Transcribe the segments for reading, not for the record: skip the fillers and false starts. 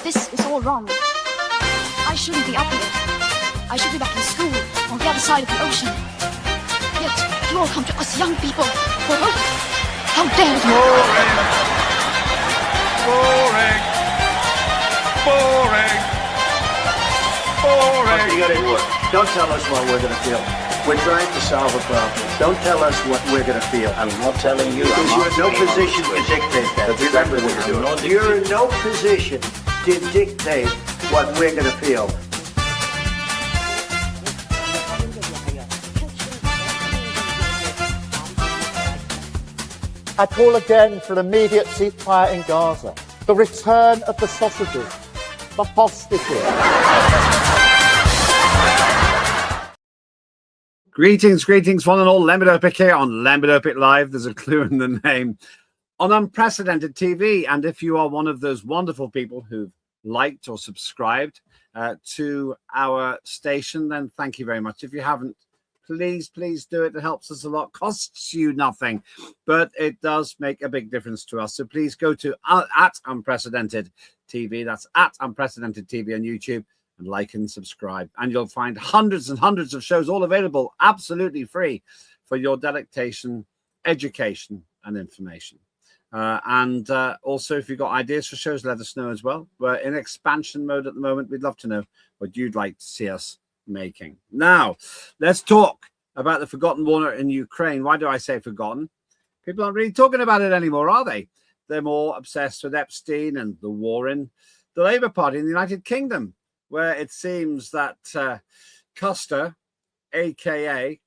This is all wrong. I shouldn't be up here. I should be back in school on the other side of the ocean. Yet you all come to us young people for hope. How dare you! Boring. Boring. Boring. Okay, you gotta do it. Don't tell us what we're gonna feel. We're trying to solve a problem. Don't tell us what we're gonna feel. I'm not telling you. Because you're in no position to dictate that. That's exactly what you're doing. You're in no position to dictate what we're gonna feel. I call again for an immediate ceasefire in Gaza, the return of the sausages, the hostages. Greetings, one and all. Lembit Öpik here on Lembit Öpik Live. There's a clue in the name. On Unprecedented TV. And if you are one of those wonderful people who've liked or subscribed to our station, then thank you very much. If you haven't, please do it. It helps us a lot. Costs you nothing, but it does make a big difference to us. So please go to at Unprecedented TV. That's at Unprecedented TV on YouTube. And like and subscribe, and you'll find hundreds and hundreds of shows all available absolutely free for your delectation, education and information. Also, if you've got ideas for shows, let us know as well. We're in expansion mode at the moment. We'd love to know what you'd like to see us making. Now, let's talk about the forgotten war in Ukraine. Why do I say forgotten? People aren't really talking about it anymore, are they? They're more obsessed with Epstein and the war in the Labour Party in the United Kingdom, where it seems that Custer, a.k.a.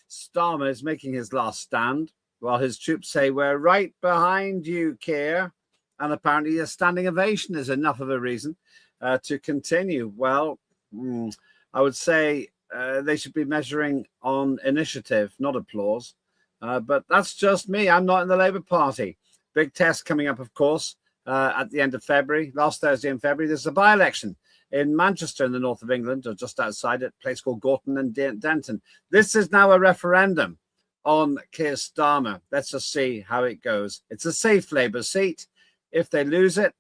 Starmer, is making his last stand, while his troops say, we're right behind you, Keir. And apparently a standing ovation is enough of a reason to continue. Well, I would say they should be measuring on initiative, not applause. But that's just me. I'm not in the Labour Party. Big test coming up, of course, at the end of February. Last Thursday in February, there's a by-election in Manchester in the north of England, or just outside it, a place called Gorton and Denton. This is now a referendum on Keir Starmer. Let's just see how it goes. It's a safe Labour seat. If they lose it,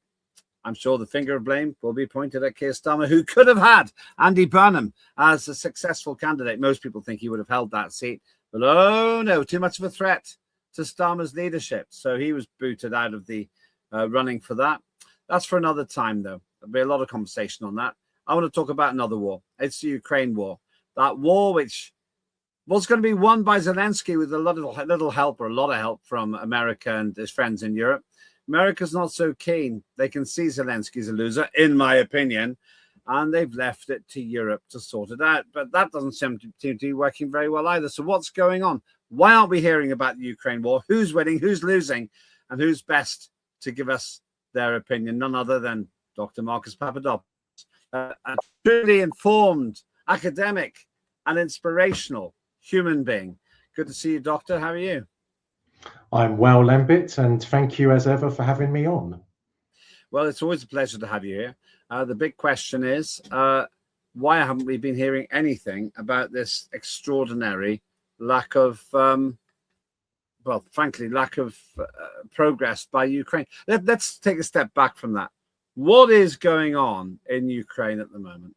I'm sure the finger of blame will be pointed at Keir Starmer, who could have had Andy Burnham as a successful candidate. Most people think he would have held that seat. But oh no, too much of a threat to Starmer's leadership. So he was booted out of the running for that. That's for another time, though. There'll be a lot of conversation on that. I want to talk about another war. It's the Ukraine war. That war which was going to be won by Zelensky with a lot of help from America and his friends in Europe. America's not so keen. They can see Zelensky's a loser, in my opinion, and they've left it to Europe to sort it out. But that doesn't seem to be working very well either. So what's going on? Why aren't we hearing about the Ukraine war? Who's winning? Who's losing? And who's best to give us their opinion? None other than Dr. Marcus Papadopoulos, a truly informed, academic and inspirational human being. Good to see you, Doctor. How are you? I'm well, Lembit, and thank you as ever for having me on. Well, it's always a pleasure to have you here. The big question is, why haven't we been hearing anything about this extraordinary lack of, lack of progress by Ukraine? Let's take a step back from that. What is going on in Ukraine at the moment?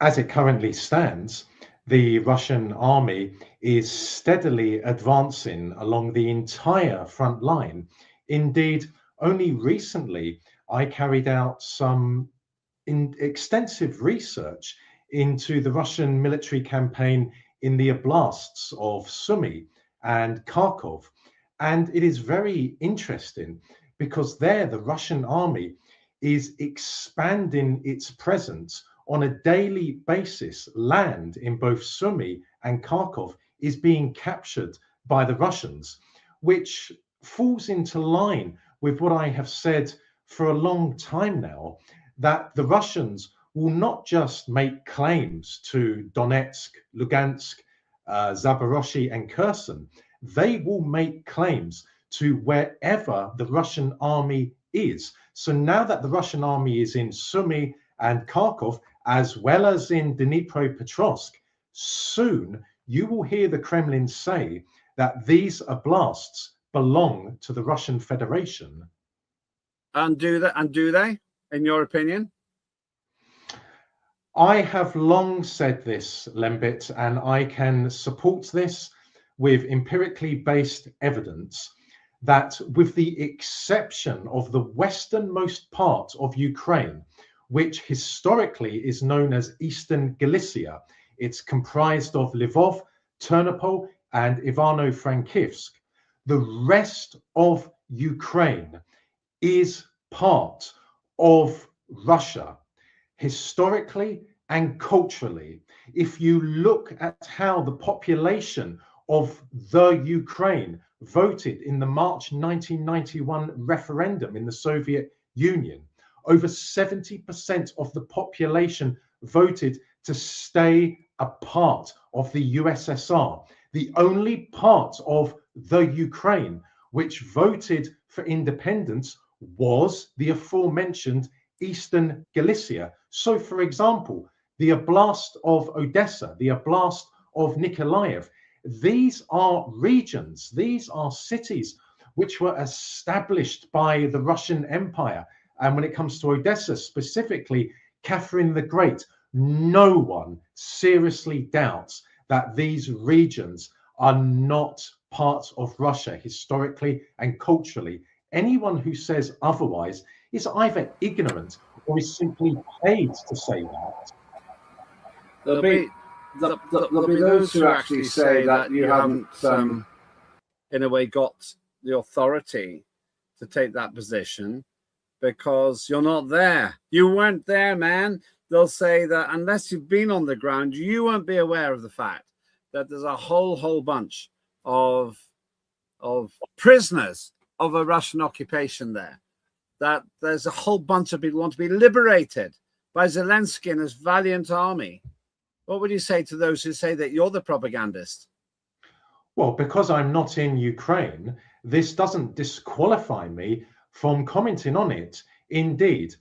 As it currently stands, the Russian army is steadily advancing along the entire front line. Indeed, only recently I carried out some extensive research into the Russian military campaign in the oblasts of Sumy and Kharkov. And it is very interesting because there the Russian army is expanding its presence on a daily basis. Land in both Sumy and Kharkov is being captured by the Russians, which falls into line with what I have said for a long time now, that the Russians will not just make claims to Donetsk, Lugansk, Zaporozhye and Kherson. They will make claims to wherever the Russian army is. So now that the Russian army is in Sumy and Kharkov, as well as in Dnipropetrovsk, soon you will hear the Kremlin say that these oblasts belong to the Russian Federation. And do they? in your opinion? I have long said this, Lembit, and I can support this with empirically based evidence that, with the exception of the westernmost part of Ukraine, which historically is known as Eastern Galicia, it's comprised of Lvov, Ternopil, and Ivano-Frankivsk. The rest of Ukraine is part of Russia, historically and culturally. If you look at how the population of the Ukraine voted in the March 1991 referendum in the Soviet Union, over 70% of the population voted to stay a part of the USSR. The only part of the Ukraine which voted for independence was the aforementioned Eastern Galicia. So, for example, the Oblast of Odessa, the Oblast of Nikolaev, these are regions, these are cities which were established by the Russian Empire. And when it comes to Odessa, specifically Catherine the Great, no one seriously doubts that these regions are not part of Russia historically and culturally. Anyone who says otherwise is either ignorant or is simply paid to say that. There'll be those who actually say that you haven't, in a way, got the authority to take that position because you're not there. You weren't there, man. They'll say that unless you've been on the ground, you won't be aware of the fact that there's a whole bunch of prisoners of a Russian occupation there. That there's a whole bunch of people who want to be liberated by Zelensky and his valiant army. What would you say to those who say that you're the propagandist? Well, because I'm not in Ukraine, this doesn't disqualify me from commenting on it. Indeed,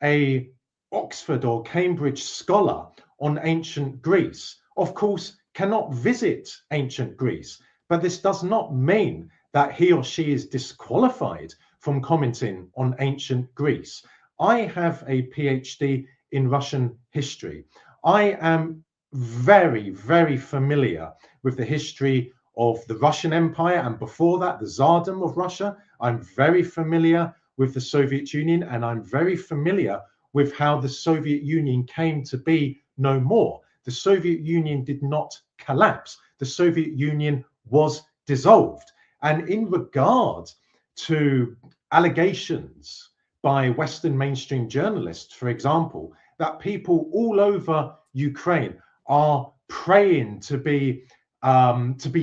a Oxford or Cambridge scholar on ancient Greece, of course, cannot visit ancient Greece, but this does not mean that he or she is disqualified from commenting on ancient Greece. I have a PhD in Russian history. I am very, very familiar with the history of the Russian Empire, and before that, the Tsardom of Russia. I'm very familiar with the Soviet Union, and I'm very familiar with how the Soviet Union came to be no more. The Soviet Union did not collapse. The Soviet Union was dissolved. And in regard to allegations by Western mainstream journalists, for example, that people all over Ukraine are praying to be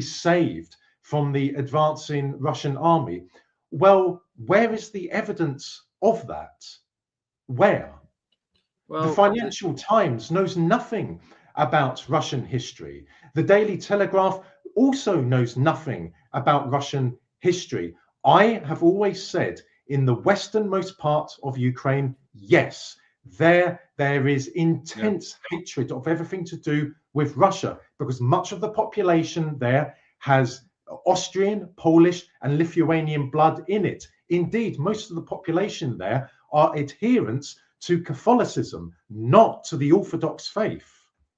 saved from the advancing Russian army. Well, where is the evidence of that? Where? Well, the Financial Times knows nothing about Russian history. The Daily Telegraph also knows nothing about Russian history. I have always said, in the westernmost part of Ukraine, yes, there is intense hatred of everything to do with Russia, because much of the population there has Austrian, Polish, and Lithuanian blood in it. Indeed, most of the population there are adherents to Catholicism, not to the Orthodox faith.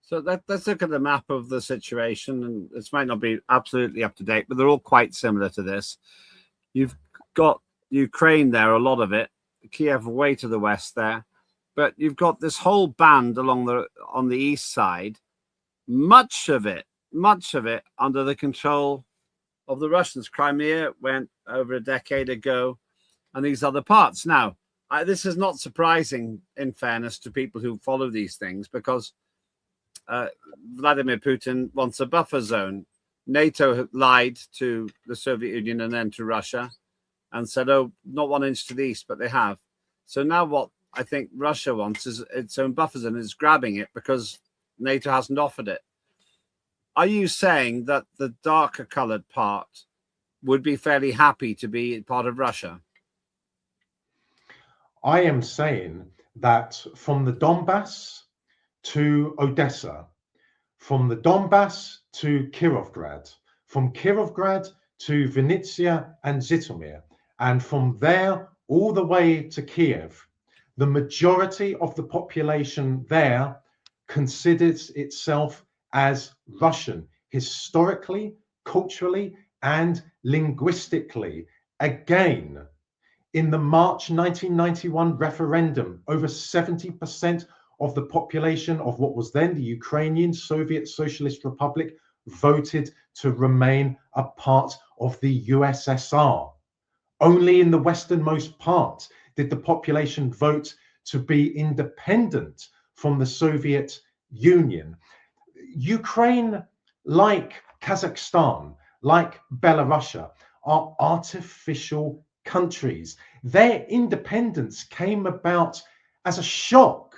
So let's look at the map of the situation, and this might not be absolutely up to date, but they're all quite similar to this. You've got Ukraine there, a lot of it, Kiev way to the west there, but you've got this whole band on the east side, much of it under the control of the Russians. Crimea went over a decade ago, and these other parts. Now, this is not surprising, in fairness to people who follow these things, because Vladimir Putin wants a buffer zone. NATO lied to the Soviet Union and then to Russia and said, oh, not 1 inch to the east, but they have. So now what I think Russia wants is its own buffer zone. It's grabbing it because NATO hasn't offered it. Are you saying that the darker colored part would be fairly happy to be part of Russia? I am saying that from the Donbass to Odessa, from the Donbass to Kirovgrad, from Kirovgrad to Vinnytsia and Zhytomyr, and from there all the way to Kiev, the majority of the population there considers itself as Russian, historically, culturally, and linguistically. Again, in the March 1991 referendum, over 70% of the population of what was then the Ukrainian Soviet Socialist Republic voted to remain a part of the USSR. Only in the westernmost part did the population vote to be independent from the Soviet Union. Ukraine, like Kazakhstan, like Belarus, are artificial countries. Their independence came about as a shock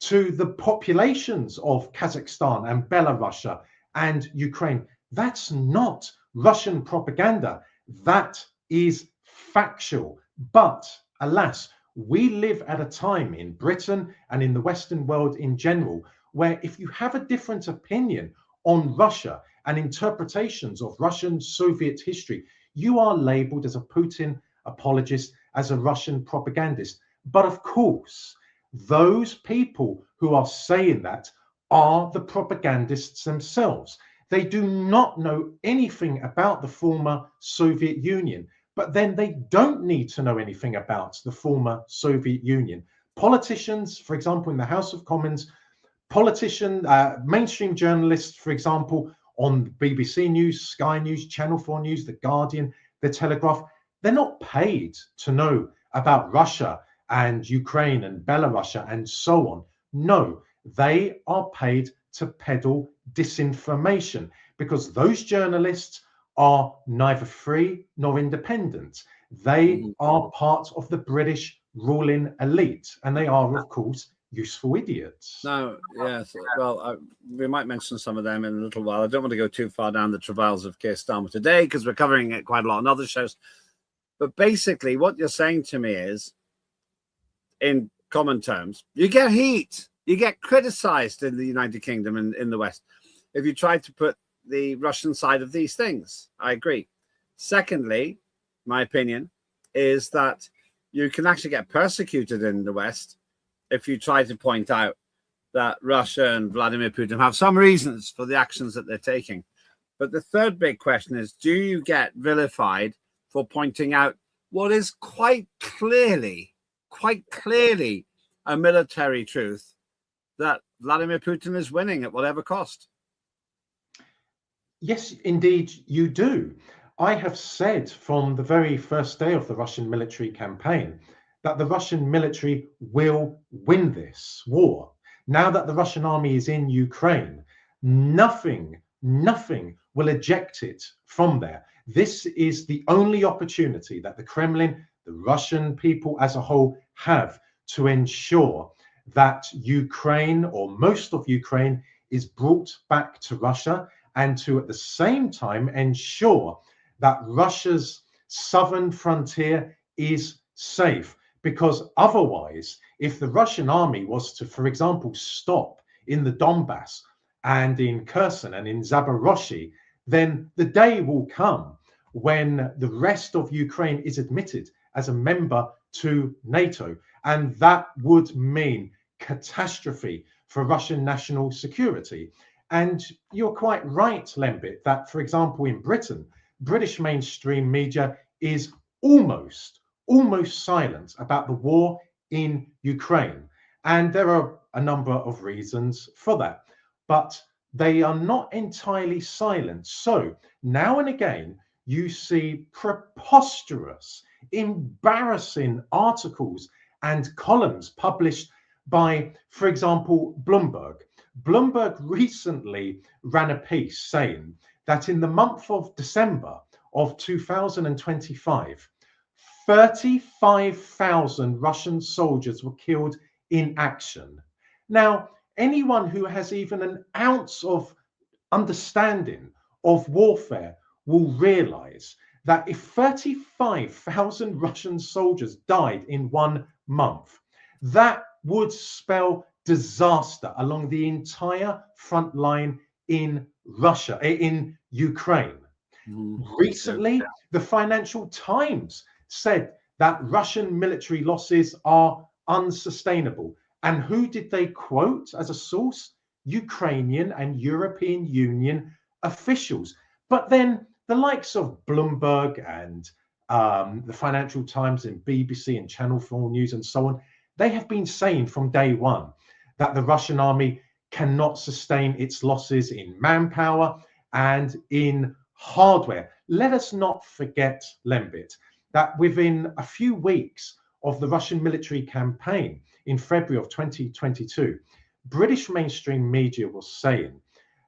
to the populations of Kazakhstan and Belarus and Ukraine. That's not Russian propaganda. That is factual. But alas, we live at a time in Britain and in the Western world in general where if you have a different opinion on Russia and interpretations of Russian Soviet history, you are labeled as a Putin apologist, as a Russian propagandist. But of course, those people who are saying that are the propagandists themselves. They do not know anything about the former Soviet Union, but then they don't need to know anything about the former Soviet Union. Politicians, for example, in the House of Commons, mainstream journalists, for example, on BBC News, Sky News, Channel 4 News, The Guardian, The Telegraph, they're not paid to know about Russia and Ukraine and Belarus and so on. No, they are paid to peddle disinformation because those journalists are neither free nor independent. They are part of the British ruling elite, and they are, of course, useful idiots. No, yes. Well, we might mention some of them in a little while. I don't want to go too far down the travails of Keir Starmer today because we're covering it quite a lot on other shows. But basically, what you're saying to me is, in common terms, you get heat. You get criticized in the United Kingdom and in the West if you try to put the Russian side of these things. I agree. Secondly, my opinion is that you can actually get persecuted in the West if you try to point out that Russia and Vladimir Putin have some reasons for the actions that they're taking. But the third big question is, do you get vilified for pointing out what is quite clearly a military truth, that Vladimir Putin is winning at whatever cost? Yes, indeed, you do. I have said from the very first day of the Russian military campaign that the Russian military will win this war. Now that the Russian army is in Ukraine, nothing will eject it from there. This is the only opportunity that the Kremlin, the Russian people as a whole, have to ensure that Ukraine, or most of Ukraine, is brought back to Russia, and to at the same time ensure that Russia's southern frontier is safe. Because otherwise, if the Russian army was to, for example, stop in the Donbass and in Kherson and in Zaporozhye, then the day will come when the rest of Ukraine is admitted as a member to NATO. And that would mean catastrophe for Russian national security. And you're quite right, Lembit, that, for example, in Britain, British mainstream media is almost silent about the war in Ukraine. And there are a number of reasons for that, but they are not entirely silent. So now and again, you see preposterous, embarrassing articles and columns published by, for example, Bloomberg. Bloomberg recently ran a piece saying that in the month of December of 2025, 35,000 Russian soldiers were killed in action. Now, anyone who has even an ounce of understanding of warfare will realize that if 35,000 Russian soldiers died in 1 month, that would spell disaster along the entire front line in Russia, in Ukraine. Recently, the Financial Times said that Russian military losses are unsustainable. And who did they quote as a source? Ukrainian and European Union officials. But then the likes of Bloomberg and the Financial Times and BBC and Channel 4 News and so on, they have been saying from day one that the Russian army cannot sustain its losses in manpower and in hardware. Let us not forget, Lembit, that within a few weeks of the Russian military campaign in February of 2022, British mainstream media was saying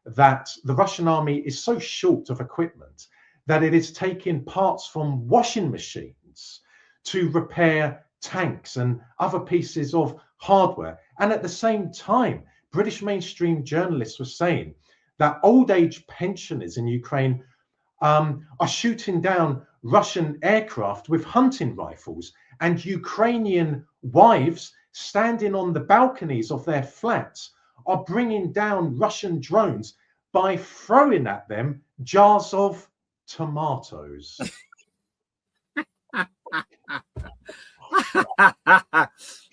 that the Russian army is so short of equipment that it is taking parts from washing machines to repair tanks and other pieces of hardware. And at the same time, British mainstream journalists were saying that old age pensioners in Ukraine are shooting down Russian aircraft with hunting rifles, and Ukrainian wives standing on the balconies of their flats are bringing down Russian drones by throwing at them jars of tomatoes.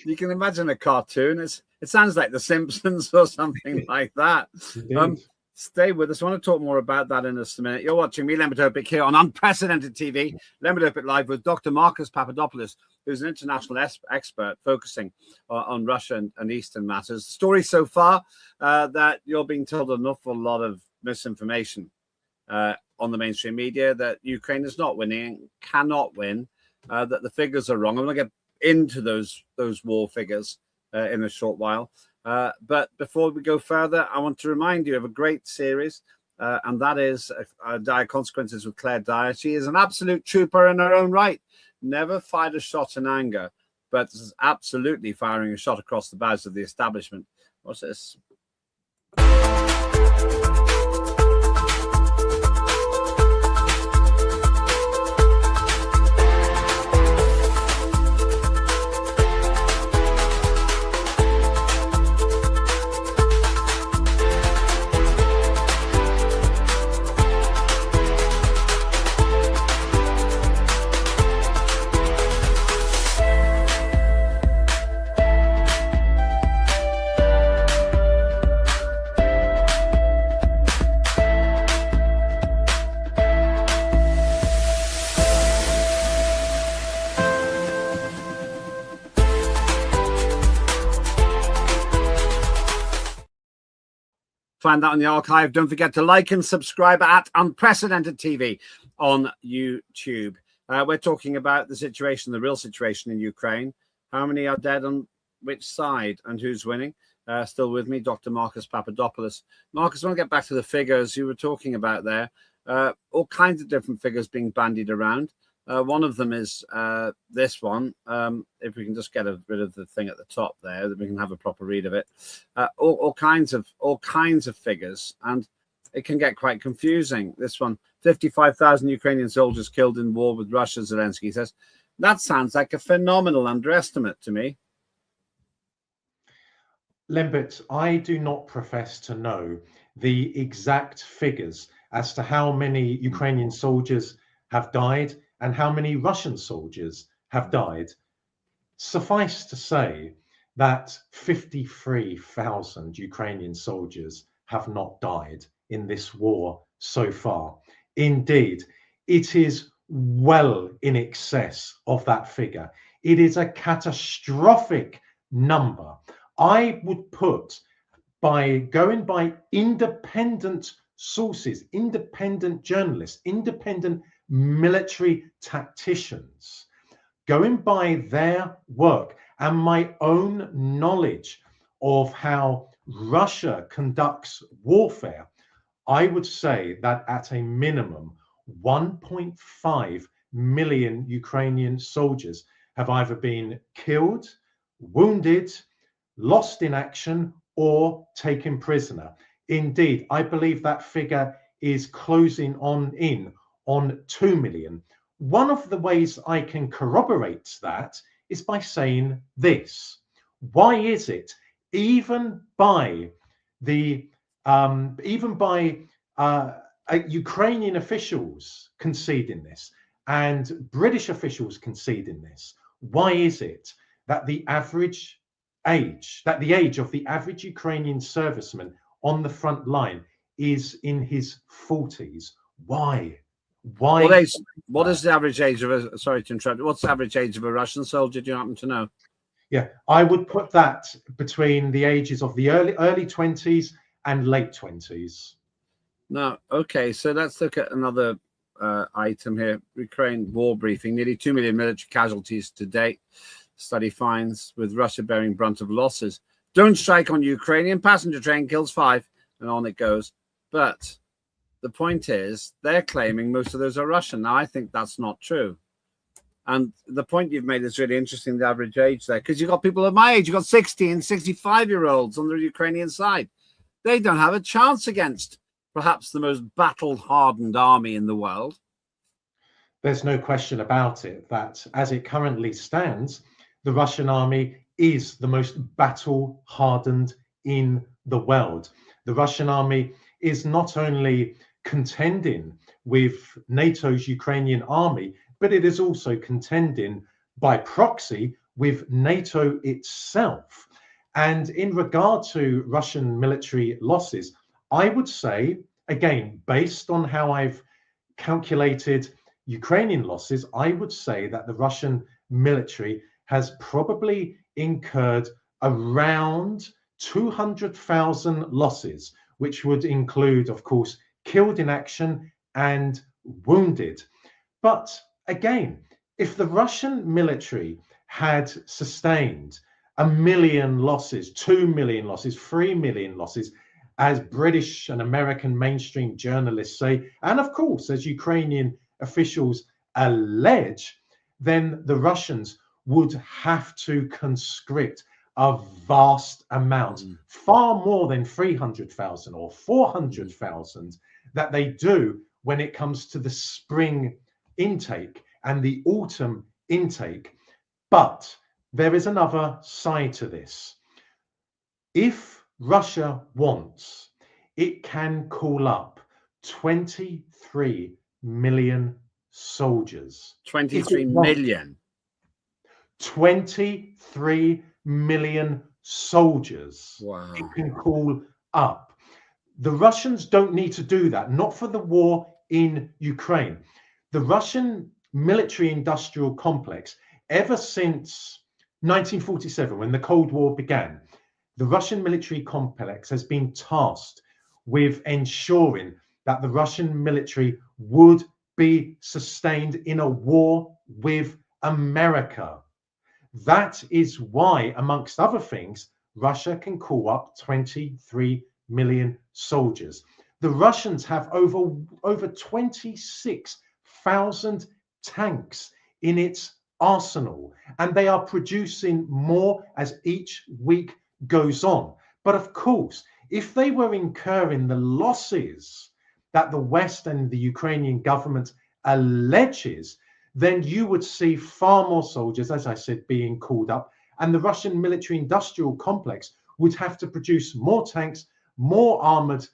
You can imagine a cartoon. It sounds like The Simpsons or something like that. Stay with us. I want to talk more about that in just a minute. You're watching me, Lembit Öpik, here on Unprecedented TV, Lembit Öpik Live with Dr. Marcus Papadopoulos, who's an international expert focusing on Russia and Eastern matters. The story so far that you're being told an awful lot of misinformation on the mainstream media, that Ukraine is not winning, cannot win, that the figures are wrong. I'm going to get into those war figures in a short while. But before we go further, I want to remind you of a great series, and that is Dire Consequences with Claire Dyer. She is an absolute trooper in her own right. Never fired a shot in anger, but is absolutely firing a shot across the bows of the establishment. What's this? Find that on the archive. Don't forget to like and subscribe at Unprecedented TV on YouTube. We're talking about the situation, the real situation in Ukraine. How many are dead on which side and who's winning? Still with me, Dr. Marcus Papadopoulos. Marcus, I want to get back to the figures you were talking about there. All kinds of different figures being bandied around. One of them is this one. If we can just get rid of the thing at the top there, that we can have a proper read of it. All kinds of figures, and it can get quite confusing. This one: 55,000 Ukrainian soldiers killed in war with Russia. Zelensky says that sounds like a phenomenal underestimate to me. Lembit, I do not profess to know the exact figures as to how many Ukrainian soldiers have died and how many Russian soldiers have died. Suffice to say that 53,000 Ukrainian soldiers have not died in this war so far. Indeed, it is well in excess of that figure. It is a catastrophic number. I would put, by going by independent sources, independent journalists, independent military tacticians, going by their work and my own knowledge of how Russia conducts warfare, I would say that at a minimum 1.5 million Ukrainian soldiers have either been killed, wounded, lost in action, or taken prisoner. Indeed, I believe that figure is closing in on 2 million. One of the ways I can corroborate that is by saying this: why is it even by Ukrainian officials conceding this and British officials conceding this, why is it that the age of the average Ukrainian serviceman on the front line is in his 40s. Why? Why? What is the average age of a, sorry to interrupt, what's the average age of a Russian soldier? Do you happen to know? Yeah, I would put that between the ages of the early 20s and late 20s. No, okay, so let's look at another item here. Ukraine war briefing. Nearly 2 million military casualties to date. Study finds, with Russia bearing brunt of losses. Don't strike on Ukrainian passenger train, kills 5, and on it goes. But the point is, they're claiming most of those are Russian. Now, I think that's not true. And the point you've made is really interesting, the average age there, because you've got people of my age, you've got 60 and 65-year-olds on the Ukrainian side. They don't have a chance against perhaps the most battle-hardened army in the world. There's no question about it that, as it currently stands, the Russian army is the most battle-hardened in the world. The Russian army is not only contending with NATO's Ukrainian army, but it is also contending by proxy with NATO itself. And in regard to Russian military losses, I would say, again, based on how I've calculated Ukrainian losses, I would say that the Russian military has probably incurred around 200,000 losses, which would include, of course, killed in action and wounded. But again, if the Russian military had sustained 1 million losses, 2 million losses, 3 million losses, as British and American mainstream journalists say, and of course, as Ukrainian officials allege, then the Russians would have to conscript a vast amount, far more than 300,000 or 400,000 that they do when it comes to the spring intake and the autumn intake. But there is another side to this. If Russia wants, it can call up 23 million soldiers. 23 million. 23 million soldiers. Wow. It can call up. The Russians don't need to do that, not for the war in Ukraine. The Russian military industrial complex, ever since 1947, when the Cold War began, the Russian military complex has been tasked with ensuring that the Russian military would be sustained in a war with America. That is why, amongst other things, Russia can call up 23 million soldiers. The Russians have over 26,000 tanks in its arsenal, and they are producing more as each week goes on. But of course, if they were incurring the losses that the West and the Ukrainian government alleges, then you would see far more soldiers, as I said, being called up, and the Russian military industrial complex would have to produce more tanks, more armored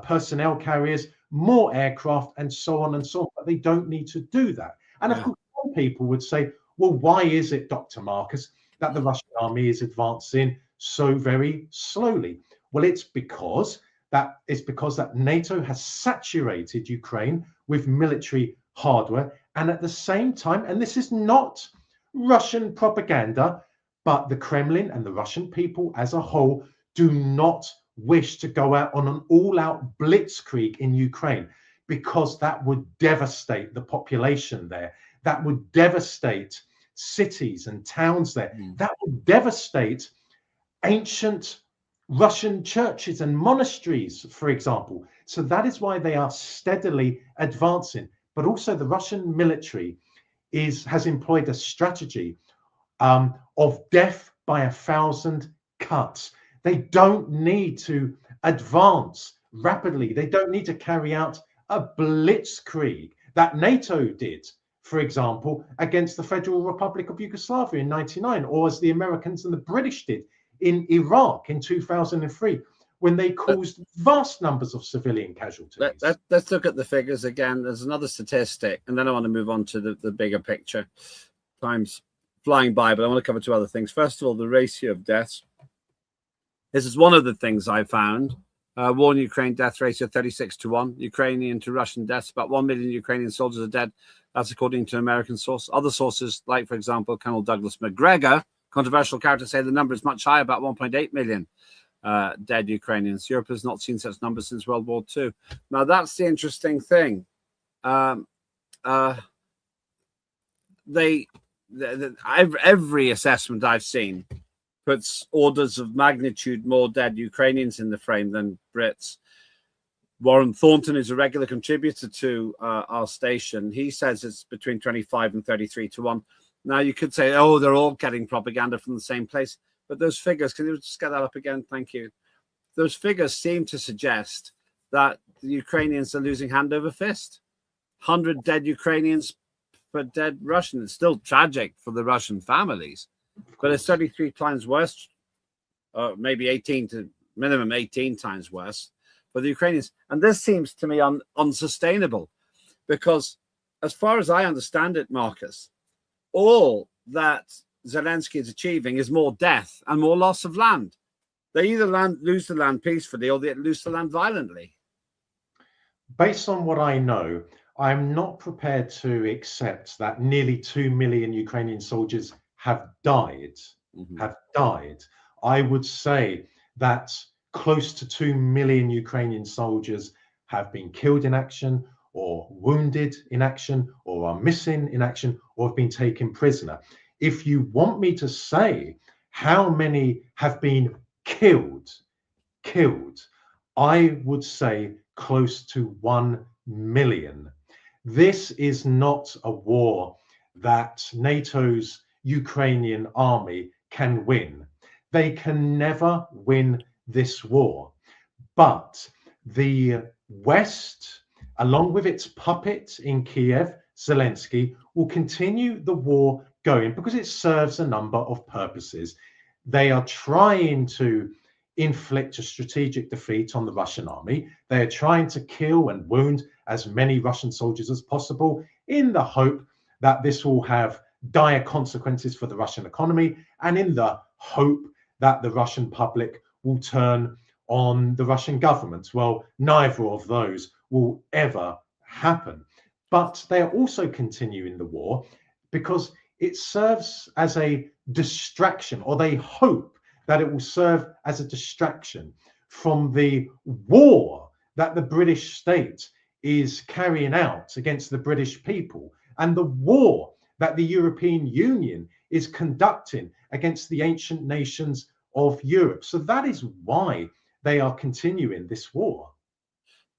personnel carriers, more aircraft, and so on and so on. But they don't need to do that. And of course, some people would say, well, why is it, Dr. Marcus, that the Russian army is advancing so very slowly? Well, it's because that NATO has saturated Ukraine with military hardware, and at the same time, and this is not Russian propaganda, but the Kremlin and the Russian people as a whole do not wish to go out on an all-out blitzkrieg in Ukraine, because that would devastate the population there. That would devastate cities and towns there. That would devastate ancient Russian churches and monasteries, for example. So that is why they are steadily advancing. But also the Russian military has employed a strategy of death by 1,000 cuts. They don't need to advance rapidly. They don't need to carry out a blitzkrieg that NATO did, for example, against the Federal Republic of Yugoslavia in 1999, or as the Americans and the British did in Iraq in 2003, when they caused vast numbers of civilian casualties. Let's look at the figures again. There's another statistic, and then I want to move on to the bigger picture. Times flying by, but I want to cover two other things. First of all, the ratio of deaths. This is one of the things I found. War in Ukraine, death ratio 36-1. Ukrainian to Russian deaths. About 1 million Ukrainian soldiers are dead. That's according to an American source. Other sources, like, for example, Colonel Douglas Macgregor, controversial character, say the number is much higher, about 1.8 million dead Ukrainians. Europe has not seen such numbers since World War II. Now, that's the interesting thing. Every assessment I've seen puts orders of magnitude more dead Ukrainians in the frame than Brits. Warren Thornton is a regular contributor to our station. He says it's between 25 and 33-1. Now, you could say, oh, they're all getting propaganda from the same place. But those figures, can you just get that up again? Thank you. Those figures seem to suggest that the Ukrainians are losing hand over fist. 100 dead Ukrainians per dead Russian. It's still tragic for the Russian families, but it's 33 times worse, maybe 18 to minimum 18 times worse for the Ukrainians. And this seems to me unsustainable, because as far as I understand it, Marcus, all that Zelensky is achieving is more death and more loss of land. They either lose the land peacefully or they lose the land violently. Based on what I know, I'm not prepared to accept that nearly 2 million Ukrainian soldiers have died. I would say that close to 2 million Ukrainian soldiers have been killed in action, or wounded in action, or are missing in action, or have been taken prisoner. If you want me to say how many have been killed, I would say close to 1 million. This is not a war that NATO's Ukrainian army can win. They can never win this war. But the West, along with its puppet in Kiev, Zelensky, will continue the war going because it serves a number of purposes. They are trying to inflict a strategic defeat on the Russian army. They are trying to kill and wound as many Russian soldiers as possible in the hope that this will have dire consequences for the Russian economy, and in the hope that the Russian public will turn on the Russian government. Well, neither of those will ever happen. But they are also continuing the war because it serves as a distraction, or they hope that it will serve as a distraction from the war that the British state is carrying out against the British people, and the war that the European Union is conducting against the ancient nations of Europe. So that is why they are continuing this war.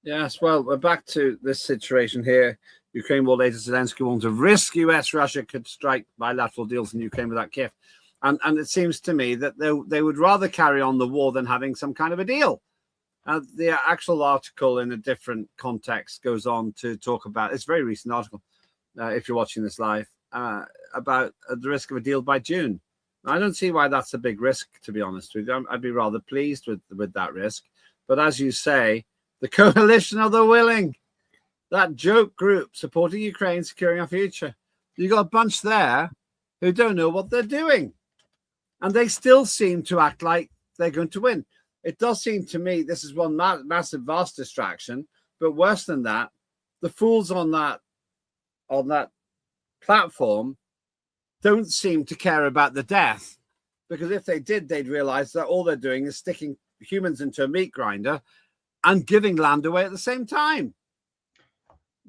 Yes, well, we're back to this situation here. Ukraine war later, Zelensky wants to risk Russia could strike bilateral deals in Ukraine without Kiev. And it seems to me that they would rather carry on the war than having some kind of a deal. The actual article in a different context goes on to talk about, it's a very recent article, if you're watching this live, about the risk of a deal by June. I don't see why that's a big risk, to be honest with you. I'd be rather pleased with that risk. But as you say, the coalition of the willing, that joke group supporting Ukraine, securing our future. You got a bunch there who don't know what they're doing. And they still seem to act like they're going to win. It does seem to me this is one massive, vast distraction. But worse than that, the fools on that platform don't seem to care about the death. Because if they did, they'd realize that all they're doing is sticking humans into a meat grinder and giving land away at the same time.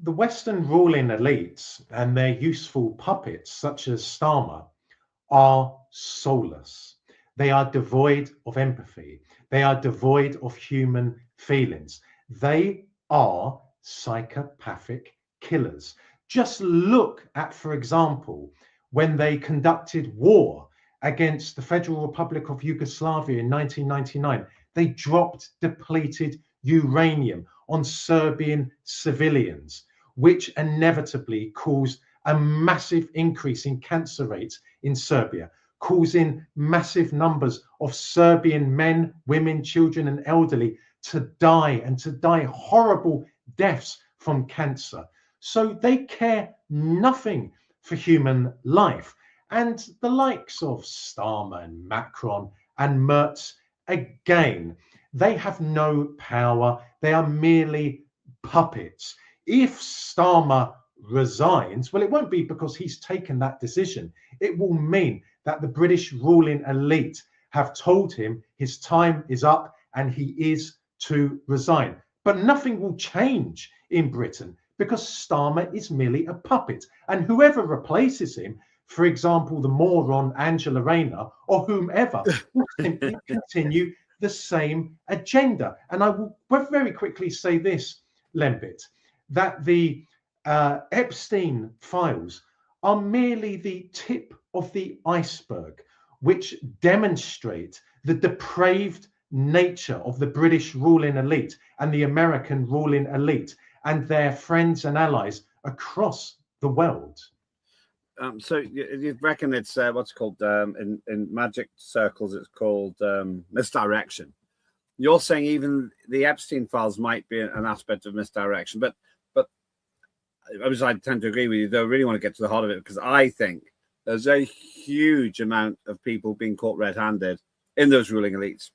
The Western ruling elites and their useful puppets, such as Starmer, are soulless. They are devoid of empathy. They are devoid of human feelings. They are psychopathic killers. Just look at, for example, when they conducted war against the Federal Republic of Yugoslavia in 1999, they dropped depleted uranium on Serbian civilians, which inevitably caused a massive increase in cancer rates in Serbia, causing massive numbers of Serbian men, women, children, and elderly to die, and to die horrible deaths from cancer. So they care nothing for human life. And the likes of Starmer and Macron and Merz, again, they have no power. They are merely puppets. If Starmer resigns, well, it won't be because he's taken that decision. It will mean that the British ruling elite have told him his time is up and he is to resign. But nothing will change in Britain because Starmer is merely a puppet. And whoever replaces him, for example, the moron Angela Rayner or whomever, will simply continue the same agenda. And I will very quickly say this, Lembit, that the Epstein files are merely the tip of the iceberg, which demonstrate the depraved nature of the British ruling elite and the American ruling elite and their friends and allies across the world. So you reckon it's what's called in magic circles, it's called misdirection. You're saying even the Epstein files might be an aspect of misdirection, but I tend to agree with you, though. I really want to get to the heart of it because I think there's a huge amount of people being caught red-handed in those ruling elites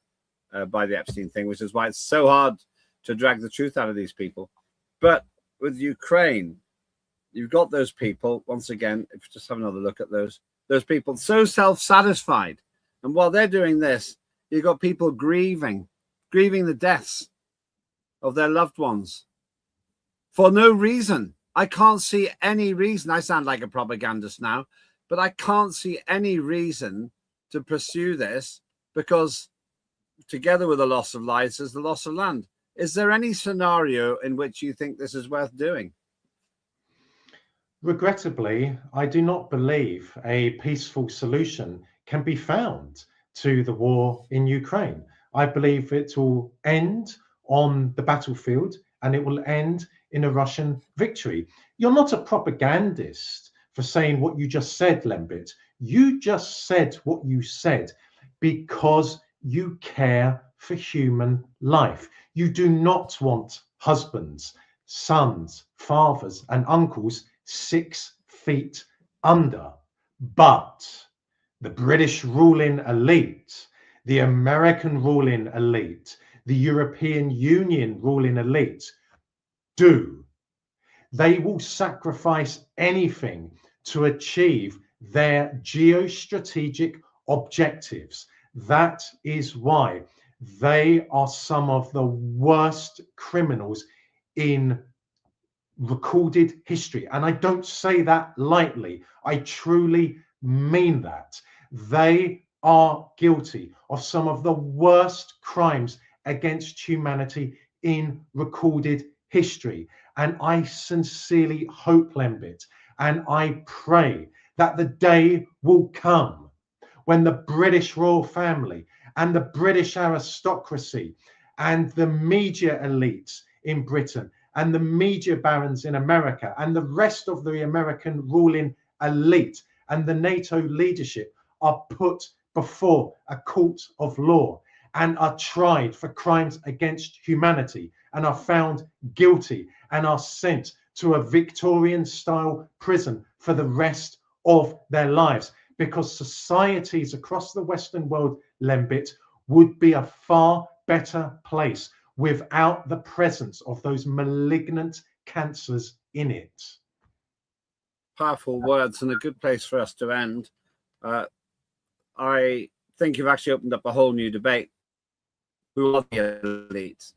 by the Epstein thing, which is why it's so hard to drag the truth out of these people. But with Ukraine, you've got those people, once again, if you just have another look at those people so self-satisfied. And while they're doing this, you've got people grieving the deaths of their loved ones for no reason. I can't see any reason. I sound like a propagandist now, but I can't see any reason to pursue this because together with the loss of lives is the loss of land. Is there any scenario in which you think this is worth doing? Regrettably, I do not believe a peaceful solution can be found to the war in Ukraine. I believe it will end on the battlefield and it will end in a Russian victory. You're not a propagandist for saying what you just said, Lembit. You just said what you said because you care for human life. You do not want husbands, sons, fathers, and uncles 6 feet under. But the British ruling elite, the American ruling elite, the European Union ruling elite do. They will sacrifice anything to achieve their geostrategic objectives. That is why they are some of the worst criminals in recorded history. And I don't say that lightly. I truly mean that. They are guilty of some of the worst crimes against humanity in recorded history. And I sincerely hope, Lembit, and I pray that the day will come when the British royal family and the British aristocracy and the media elites in Britain and the media barons in America and the rest of the American ruling elite and the NATO leadership are put before a court of law and are tried for crimes against humanity and are found guilty and are sent to a Victorian-style prison for the rest of their lives. Because societies across the Western world, Lembit, would be a far better place without the presence of those malignant cancers in it. Powerful words and a good place for us to end. I think you've actually opened up a whole new debate. Who are the elites?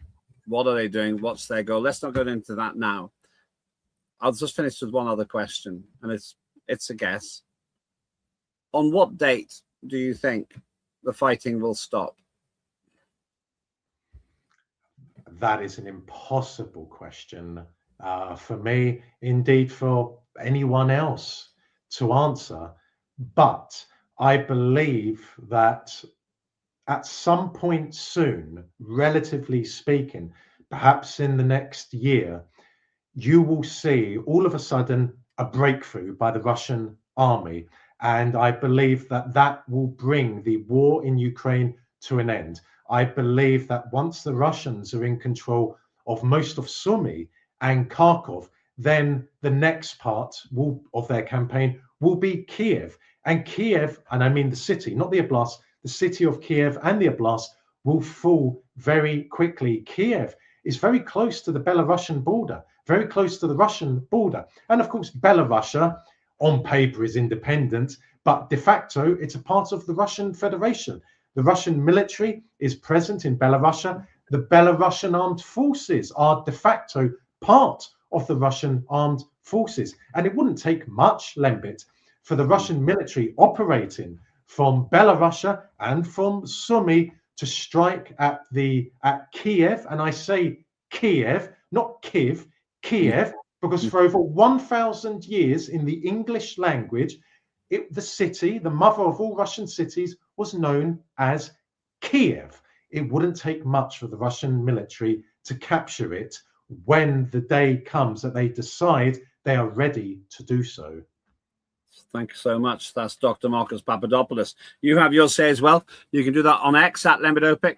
What are they doing? What's their goal? Let's not go into that now. I'll just finish with one other question, and it's a guess. On what date do you think the fighting will stop? That is an impossible question for me, indeed for anyone else to answer. But I believe that at some point soon, relatively speaking, perhaps in the next year, you will see all of a sudden a breakthrough by the Russian army. And I believe that that will bring the war in Ukraine to an end. I believe that once the Russians are in control of most of Sumy and Kharkov, then the next part of their campaign will be Kiev. And Kiev, and I mean the city, not the oblast, the city of Kiev and the oblast will fall very quickly. Kiev is very close to the Belarusian border, very close to the Russian border. And of course, Belarus on paper is independent, but de facto, it's a part of the Russian Federation. The Russian military is present in Belarus. The Belarusian armed forces are de facto part of the Russian armed forces. And it wouldn't take much, Lembit, for the Russian military operating from Belarus and from Sumy to strike at Kiev. And I say Kiev, not Kiev, Kiev, because for over 1,000 years in the English language, the city, the mother of all Russian cities, was known as Kiev. It wouldn't take much for the Russian military to capture it when the day comes that they decide they are ready to do so. Thank you so much. That's Dr. Marcus Papadopoulos. You have your say as well. You can do that on X at Lembit Öpik,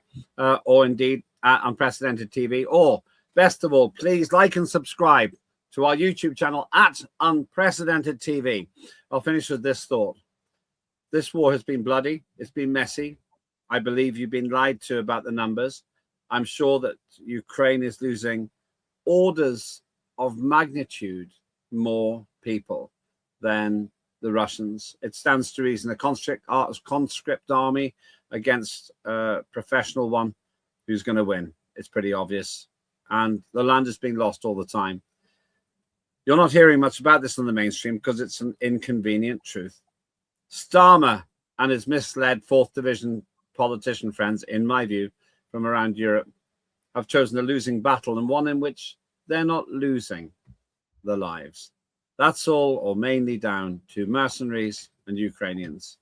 or indeed at Unprecedented TV. Or best of all, please like and subscribe to our YouTube channel at Unprecedented TV. I'll finish with this thought. This war has been bloody. It's been messy. I believe you've been lied to about the numbers. I'm sure that Ukraine is losing orders of magnitude more people than the Russians. It stands to reason a conscript army against a professional one who's going to win. It's pretty obvious. And the land is being lost all the time. You're not hearing much about this on the mainstream because it's an inconvenient truth. Starmer and his misled 4th Division politician friends, in my view, from around Europe, have chosen a losing battle, and one in which they're not losing their lives. That's all, or mainly, down to mercenaries and Ukrainians.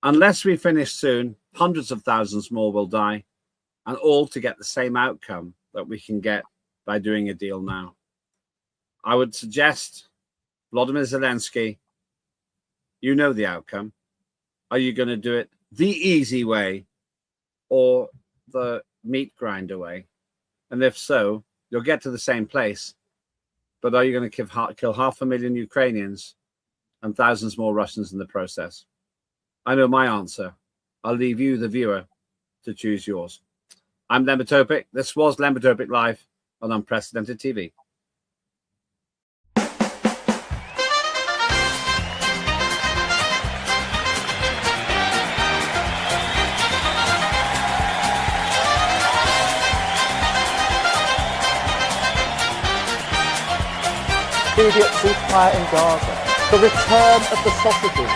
Unless we finish soon, hundreds of thousands more will die, and all to get the same outcome that we can get by doing a deal now. I would suggest, Volodymyr Zelensky, you know the outcome. Are you going to do it the easy way or the meat grinder way? And if so, you'll get to the same place. But are you going to kill 500,000 Ukrainians and thousands more Russians in the process? I know my answer. I'll leave you, the viewer, to choose yours. I'm Lembit Öpik. This was Lembit Öpik Live on Unprecedented TV. Immediate ceasefire in Gaza, the return of the sausages.